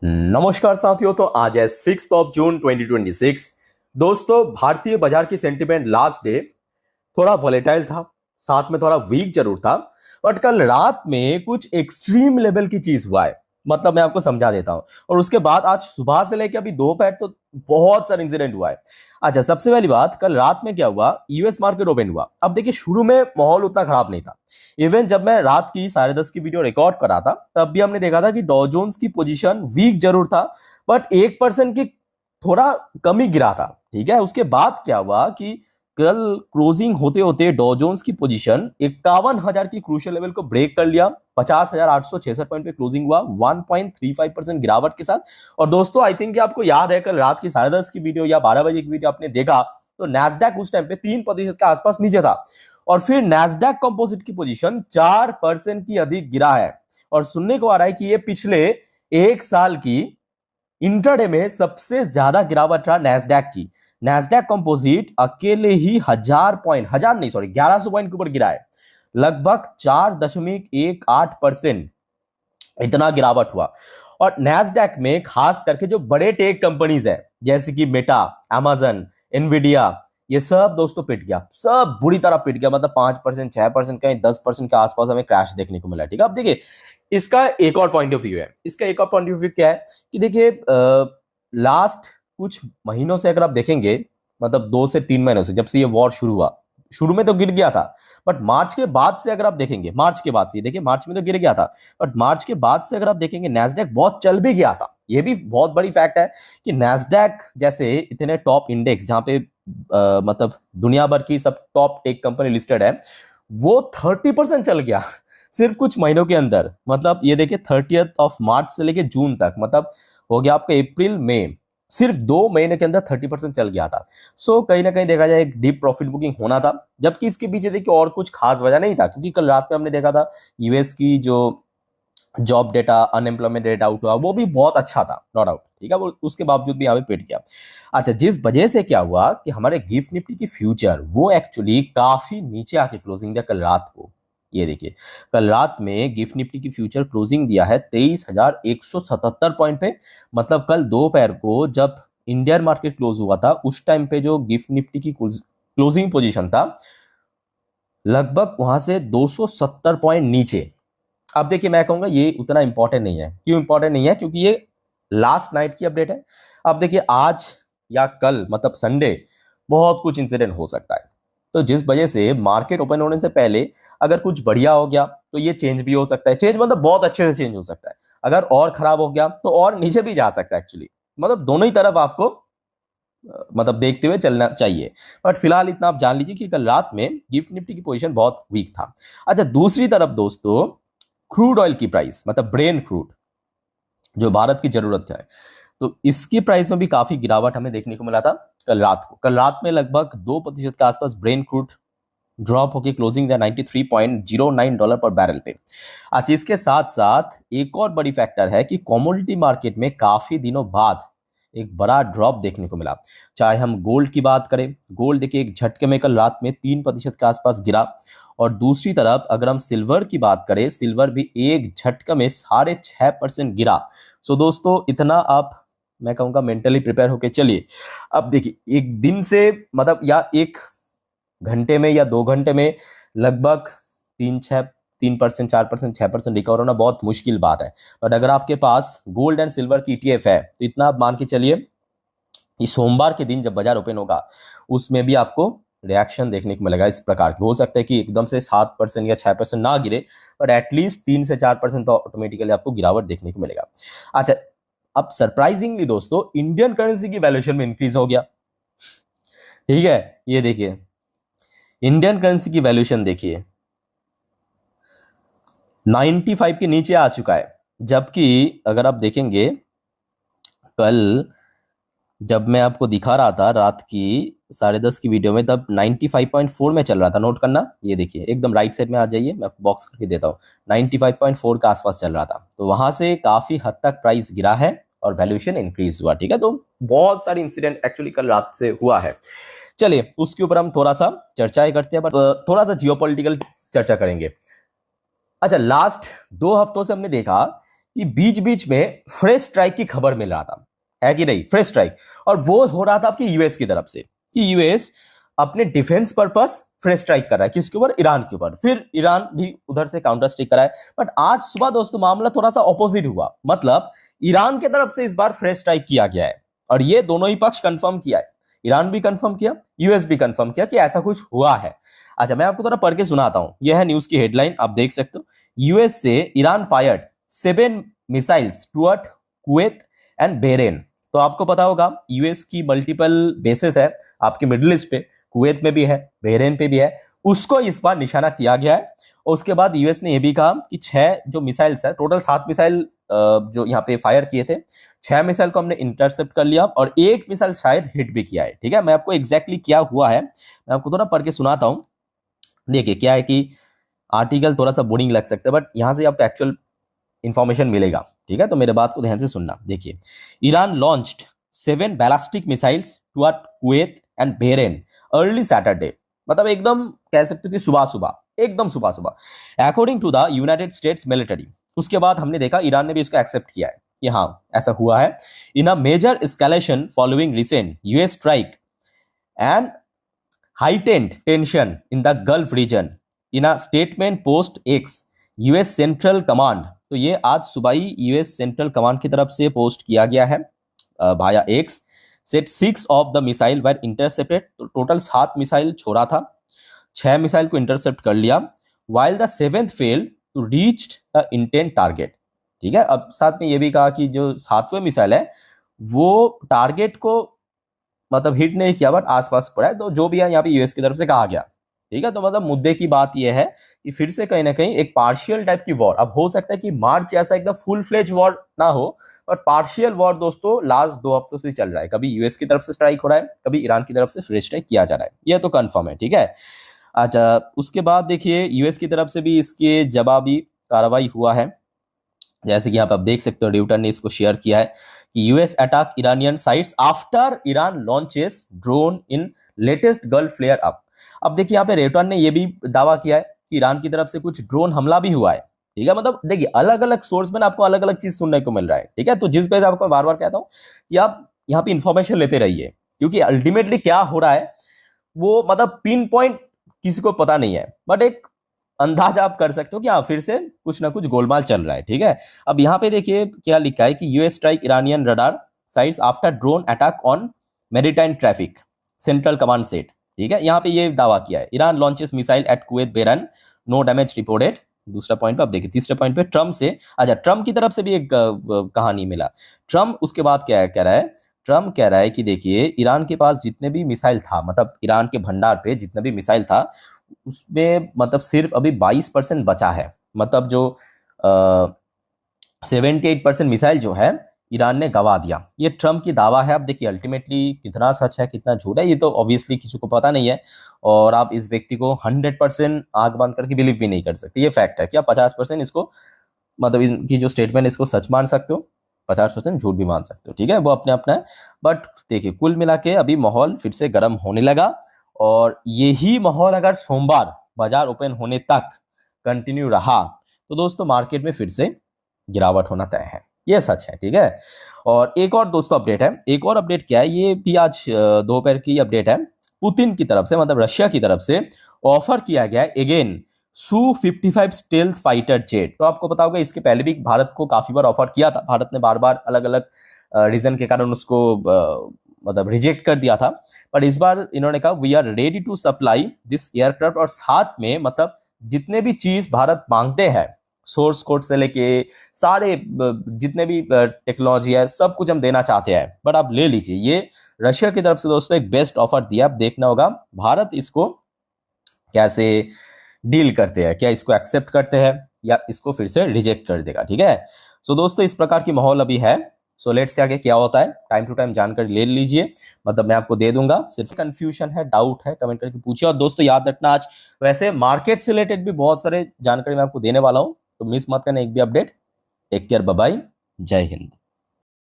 नमस्कार साथियों। तो आज है 6 जून 2026। दोस्तों, भारतीय बाजार की सेंटिमेंट लास्ट डे थोड़ा वॉलेटाइल था, साथ में थोड़ा वीक जरूर था। बट कल रात में कुछ एक्सट्रीम लेवल की चीज हुआ है। मतलब मैं आपको समझा देता हूं। और उसके बाद आज सुबह से लेकर अभी दोपहर तो बहुत सारा इंसिडेंट हुआ है। अच्छा, सबसे पहली बात, कल रात में क्या हुआ, यूएस मार्केट ओपन हुआ। अब देखिए, शुरू में माहौल उतना खराब नहीं था। इवन जब मैं रात की 10:30 की वीडियो रिकॉर्ड करा था, तब भी हमने देखा था कि डॉ जोन्स की पोजीशन वीक जरूर था, बट 1% की थोड़ा कम ही गिरा था। ठीक है, उसके बाद क्या हुआ कि कल क्लोजिंग होते होते डॉ जोन्स की पोजीशन 51,000 की क्रूशियल लेवल को ब्रेक कर लिया। 50,866 पॉइंट पे क्लोजिंग हुआ 1.35% गिरावट के साथ। और दोस्तों, आई थिंक आपको याद है, कल रात की 10:30 की वीडियो या 12 बजे की वीडियो आपने देखा तो नैस्डैक उस टाइम पे 3% के आसपास नीचे था। और फिर नैस्डैक कंपोजिट की पोजीशन 4% की अधिक गिरा है। और सुनने को आ रहा है कि ये पिछले एक साल की इंट्राडे में सबसे ज्यादा गिरावट रहा नैस्डैक की। नैस्डैक कंपोजिट अकेले ही 1000 पॉइंट, हजार नहीं सॉरी 1100 पॉइंट के ऊपर गिरा है। लगभग 4.18% इतना गिरावट हुआ। और नैस्डैक में खास करके जो बड़े टेक कंपनीज है, जैसे कि मेटा, amazon, एनवीडिया, ये सब दोस्तों पिट गया, सब बुरी तरह पिट गया। मतलब 5%, 6%, कहीं 10% के आसपास हमें क्रैश देखने को मिला। ठीक है, अब देखिए, इसका एक और पॉइंट ऑफ व्यू है। इसका एक और पॉइंट ऑफ व्यू क्या है कि देखिए, लास्ट कुछ महीनों से अगर आप देखेंगे, मतलब 2 से 3 महीनों से, जब से ये वॉर शुरू हुआ, शुरू में तो गिर गया था, बट मार्च के बाद से अगर आप देखेंगे, मार्च के बाद से, देखिए मार्च में तो गिर गया था, बट मार्च के बाद से अगर आप देखेंगे, नैस्डैक बहुत चल भी गया था। ये भी बहुत बड़ी फैक्ट है कि नैस्डैक जैसे इतने टॉप इंडेक्स, जहां पे मतलब दुनिया भर की सब टॉप टेक कंपनी लिस्टेड है, वो 30% चल गया सिर्फ कुछ महीनों के अंदर। मतलब ये देखिए, 30 मार्च से लेके जून तक, मतलब हो गया आपका अप्रैल मई, सिर्फ 2 महीने के अंदर 30% चल गया था। सो कहीं ना कहीं देखा जाए, एक डीप प्रॉफिट बुकिंग होना था। जबकि इसके पीछे देखिए और कुछ खास वजह नहीं था, क्योंकि कल रात में हमने देखा था यूएस की जो job data, unemployment data out हुआ, वो भी बहुत अच्छा था, नो डाउट। ठीक है, वो उसके बावजूद भी यहाँ पे पिट गया। अच्छा, जिस वजह से क्या हुआ कि हमारे गिफ्ट निफ्टी की फ्यूचर वो एक्चुअली काफी नीचे आके क्लोजिंग दिया कल रात को। ये देखिए, कल रात में गिफ्ट निफ्टी की फ्यूचर क्लोजिंग दिया है 23,177 पॉइंट पे। मतलब कल दोपहर को जब इंडियन मार्केट क्लोज हुआ था, उस टाइम पे जो गिफ्ट निफ्टी की क्लोजिंग पोजीशन था, लगभग वहां से 270 पॉइंट नीचे। अब देखिए, मैं कहूंगा ये उतना इंपॉर्टेंट नहीं है। क्यों इंपॉर्टेंट नहीं है? क्योंकि ये लास्ट नाइट की अपडेट है। अब देखिए, आज या कल, मतलब संडे, बहुत कुछ इंसिडेंट हो सकता है। तो जिस वजह से मार्केट ओपन होने से पहले अगर कुछ बढ़िया हो गया तो ये चेंज भी हो सकता है। चेंज मतलब बहुत अच्छे से चेंज हो सकता है। अगर और खराब हो गया तो और नीचे भी जा सकता है एक्चुअली। मतलब दोनों ही तरफ आपको मतलब देखते हुए चलना चाहिए। बट फिलहाल इतना आप जान लीजिए कि कल रात में गिफ्ट निफ्टी की पोजीशन बहुत वीक था। अच्छा, दूसरी तरफ दोस्तों, क्रूड ऑयल की प्राइस, मतलब ब्रेन क्रूड, जो भारत की जरूरत है, तो इसकी प्राइस में भी काफी गिरावट हमें देखने को मिला था कल रात को। कल रात में लगभग 2% के आसपास ब्रेन क्रूड ड्रॉप होकर क्लोजिंग दिया $93.09 पर बैरल पे। अच्छा, इसके साथ साथ एक और बड़ी फैक्टर है कि कमोडिटी मार्केट में काफी दिनों बाद एक बड़ा ड्रॉप देखने को मिला। चाहे हम गोल्ड की बात करें, गोल्ड देखिए एक झटके में कल रात में 3% के आसपास गिरा। और दूसरी तरफ अगर हम सिल्वर की बात करें, सिल्वर भी एक झटके में 6.5% गिरा। सो दोस्तों, इतना आप, मैं कहूँगा, मेंटली प्रिपेयर होके चलिए। अब देखिए, एक दिन से, मतलब या एक घंटे में या 2 घंटे में लगभग 3%, 4%, 6% रिकवर होना बहुत मुश्किल बात है। बट अगर आपके पास गोल्ड एंड सिल्वर की ETF है, तो इतना आप मान के चलिए, इस सोमवार के दिन जब बाजार ओपन होगा, उसमें भी आपको रिएक्शन देखने को मिलेगा इस प्रकार की। हो सकता है कि एकदम से 7% या 6% ना गिरे, बट एटलीस्ट 3 से 4% तो ऑटोमेटिकली आपको गिरावट देखने को मिलेगा। अच्छा, अब सरप्राइजिंगली दोस्तों, इंडियन करेंसी की वैल्यूएशन में इंक्रीज हो गया। ठीक है, ये देखिए, इंडियन करेंसी की वैल्यूएशन देखिए 95 के नीचे आ चुका है। जबकि अगर आप देखेंगे, कल जब मैं आपको दिखा रहा था रात की 10:30 की वीडियो में, तब 95.4 में चल रहा था। नोट करना, ये देखिए एकदम राइट साइड में आ जाइए, मैं आपको बॉक्स करके देता हूँ। 95.4 के आसपास चल रहा था, तो वहां से काफी हद तक प्राइस गिरा है और वैल्यूएशन इंक्रीज हुआ। ठीक है, तो बहुत सारे इंसिडेंट एक्चुअली कल रात से हुआ है। चलिए, उसके ऊपर हम थोड़ा सा चर्चाएं करते हैं, बट थोड़ा सा जियोपॉलिटिकल चर्चा करेंगे। अच्छा, लास्ट 2 हफ्तों से हमने देखा कि बीच बीच में फ्रेश स्ट्राइक की खबर मिल रहा था, है कि नहीं, फ्रेश स्ट्राइक, और वो हो रहा था आपकी यूएस की तरफ से कि यूएस अपने डिफेंस पर्पस फ्रेश स्ट्राइक कर रहा है, किसके ऊपर, ईरान के ऊपर, फिर ईरान भी उधर से काउंटर स्ट्राइक करा है। बट आज सुबह दोस्तों मामला थोड़ा सा ऑपोजिट हुआ, मतलब ईरान की तरफ से इस बार फ्रेश स्ट्राइक किया गया है, और ये दोनों ही पक्ष कंफर्म किया है, ईरान भी कंफर्म किया, यूएस भी कंफर्म किया कि ऐसा कुछ हुआ है। अच्छा, मैं आपको थोड़ा पढ़ के सुनाता हूं, यह है न्यूज की हेडलाइन, आप देख सकते हो। यूएस से Iran fired 7 missiles toward Kuwait and Bahrain. तो आपको पता होगा यूएस की मल्टीपल बेसेस है आपके मिडिल ईस्ट पे, कुवैत में भी है, बहरेन पे भी है, उसको इस बार निशाना किया गया है। और उसके बाद यूएस ने यह भी कहा कि 6 जो मिसाइल्स है, टोटल 7 मिसाइल जो यहाँ पे फायर किए थे, 6 मिसाइल को हमने इंटरसेप्ट कर लिया और 1 मिसाइल शायद हिट भी किया है। ठीक है, मैं आपको एग्जैक्टली क्या हुआ है मैं आपको थोड़ा पढ़ के सुनाता हूँ। देखिए क्या है कि आर्टिकल थोड़ा सा बोरिंग लग सकता है, बट यहाँ से आपको एक्चुअल इंफॉर्मेशन मिलेगा। ठीक है, तो मेरे बात को ध्यान से सुनना। देखिए, Iran launched 7 ballistic missiles toward Kuwait and Bahrain early Saturday, मतलब एकदम कह सकते हो कि सुबह सुबह, एकदम सुबह सुबह, according to the United States military. उसके बाद हमने देखा ईरान ने भी इसको एक्सेप्ट किया है, यहाँ ऐसा हुआ है। In a major escalation following recent US strike and heightened tension in the Gulf region in a statement post X US Central Command। तो ये आज सुबह ही यूएस सेंट्रल कमांड की तरफ से पोस्ट किया गया है भाया X. Said 6 of the missile were intercepted, तो टोटल 7 मिसाइल छोड़ा था, 6 मिसाइल को इंटरसेप्ट कर लिया, while the 7th failed to reach the intent target। ठीक है, अब साथ में ये भी कहा कि जो 7वें मिसाइल है वो टारगेट को मतलब हिट नहीं किया बट आसपास पड़ा है, तो जो भी है यहाँ पे यूएस की तरफ से कहा गया। ठीक है, तो मतलब मुद्दे की बात यह है कि फिर से कहीं ना कहीं एक पार्शियल टाइप की वॉर, अब हो सकता है कि मार्च जैसा एकदम फुल फ्लेज वॉर ना हो, बट पार्शियल वॉर दोस्तों लास्ट 2 हफ्तों से चल रहा है, कभी यूएस की तरफ से स्ट्राइक हो रहा है, कभी ईरान की तरफ से फ्री स्ट्राइक किया जा रहा है, यह तो कंफर्म है। ठीक है, अच्छा उसके बाद देखिए यूएस की तरफ से भी इसके जवाबी कार्रवाई हुआ है, जैसे कि यहाँ पे आप देख सकते हो, ड्यूटर ने इसको शेयर किया है कि US attack Iranian sites after Iran launches drone in latest Gulf flare up. अब देखिए यहाँ पे रेटन ने यह भी दावा किया है कि ईरान की तरफ से कुछ ड्रोन हमला भी हुआ है। ठीक है, मतलब देखिए अलग अलग सोर्स में आपको अलग अलग चीज सुनने को मिल रहा है। ठीक है, तो जिस पे आपको बार बार कहता हूं कि आप यहाँ पे इंफॉर्मेशन लेते रहिए, क्योंकि अल्टीमेटली क्या हो रहा है वो मतलब पिन पॉइंट किसी को पता नहीं है, बट एक अंदाजा आप कर सकते हो कि हाँ फिर से कुछ ना कुछ गोलमाल चल रहा है। ठीक है, अब यहाँ पे देखिए क्या लिखा है कि US strike Iranian radar sites after drone attack on maritime traffic, central command said. ठीक है, यहाँ पे ये दावा किया है, Iran launches missile at Kuwait Bahrain, no damage reported. दूसरा पॉइंट पे आप देखिए, तीसरे पॉइंट पे ट्रम्प से, अच्छा ट्रम्प की तरफ से भी एक कहानी मिला। ट्रम्प उसके बाद क्या कह रहा है, ट्रम्प कह रहा है कि देखिए ईरान के पास जितने भी मिसाइल था, मतलब ईरान के भंडार पे जितना भी मिसाइल था उसमें मतलब सिर्फ अभी 22% बचा है, मतलब जो 78% मिसाइल जो है ईरान ने गवा दिया। ये ट्रम्प की दावा है। अब देखिए अल्टीमेटली कितना सच है कितना झूठ है ये तो ऑब्वियसली किसी को पता नहीं है, और आप इस व्यक्ति को 100% आंख बंद करके बिलीव भी नहीं कर सकते, ये फैक्ट है कि आप 50% इसको मतलब इनकी जो स्टेटमेंट इसको सच मान सकते हो, 50% झूठ भी मान सकते हो। ठीक है, वो अपने अपना है, बट देखिए कुल मिला के अभी माहौल फिर से गर्म होने लगा, और यही माहौल अगर सोमवार बाजार ओपन होने तक कंटिन्यू रहा तो दोस्तों मार्केट में फिर से गिरावट होना तय है, ये सच है। ठीक है, और एक और दोस्तों अपडेट है, एक और अपडेट क्या है, ये भी आज दोपहर की अपडेट है, पुतिन की तरफ से मतलब रशिया की तरफ से ऑफर किया गया है again Su-55 stealth fighter jet. तो आपको पता होगा इसके पहले भी भारत को काफी बार ऑफर किया था, भारत ने बार बार अलग अलग रीजन के कारण उसको मतलब रिजेक्ट कर दिया था, पर इस बार इन्होंने कहा we are ready to supply this aircraft, और साथ में मतलब जितने भी चीज भारत मांगते हैं सोर्स कोड से लेके सारे जितने भी टेक्नोलॉजी है सब कुछ हम देना चाहते हैं, बट आप ले लीजिए। ये रशिया की तरफ से दोस्तों एक बेस्ट ऑफर दिया, अब देखना होगा भारत इसको कैसे डील करते हैं, क्या इसको एक्सेप्ट करते हैं या इसको फिर से रिजेक्ट कर देगा। ठीक है, सो दोस्तों इस प्रकार की माहौल अभी है, सो लेट्स से आगे क्या होता है टाइम टू टाइम जानकारी ले लीजिए, मतलब मैं आपको दे दूंगा, सिर्फ कंफ्यूजन है डाउट है कमेंट करके पूछिए। और दोस्तों याद रखना आज वैसे मार्केट से रिलेटेड भी बहुत सारे जानकारी मैं आपको देने वाला हूं, तो मिस मत करना एक भी update. Take care, bye bye, जय हिंद।